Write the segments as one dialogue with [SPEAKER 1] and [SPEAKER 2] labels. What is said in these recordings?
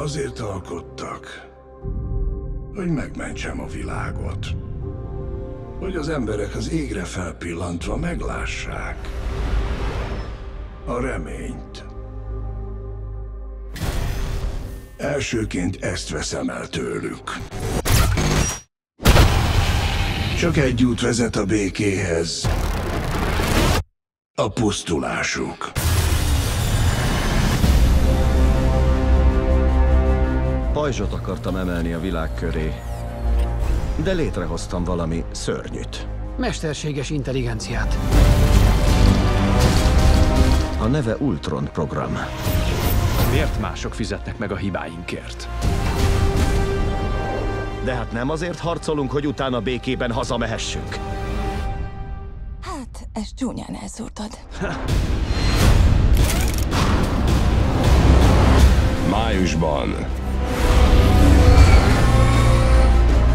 [SPEAKER 1] Azért alkottak, hogy megmentsem a világot. Hogy az emberek az égre felpillantva meglássák a reményt. Elsőként ezt veszem el tőlük. Csak egy út vezet a békéhez. A pusztulásuk.
[SPEAKER 2] Pajzsot akartam emelni a világ köré, de létrehoztam valami szörnyűt.
[SPEAKER 3] Mesterséges intelligenciát.
[SPEAKER 2] A neve Ultron program.
[SPEAKER 4] Miért mások fizetnek meg a hibáinkért?
[SPEAKER 2] De hát nem azért harcolunk, hogy utána békében hazamehessünk.
[SPEAKER 5] Hát, ezt csúnyán elszúrtad.
[SPEAKER 6] Májusban.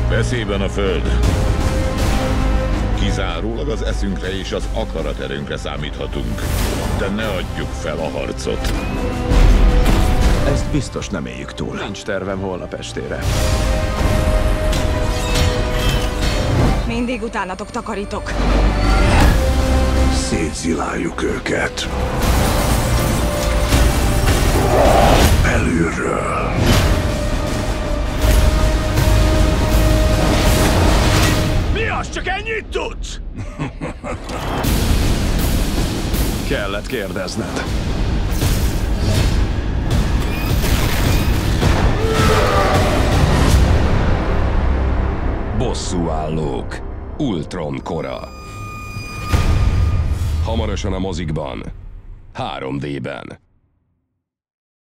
[SPEAKER 6] Veszélyben a Föld. Kizárólag az eszünkre és az akaraterőnkre számíthatunk. De ne adjuk fel a harcot.
[SPEAKER 2] Ezt biztos nem éljük túl.
[SPEAKER 4] Nincs tervem holnap estére.
[SPEAKER 5] Mindig utánatok takarítok.
[SPEAKER 1] Szétziláljuk őket. Belülről.
[SPEAKER 4] Mi az? Csak ennyit tudsz? Kellett kérdezned.
[SPEAKER 6] Bosszúállók. Ultron kora. Hamarosan a mozikban. 3D-ben.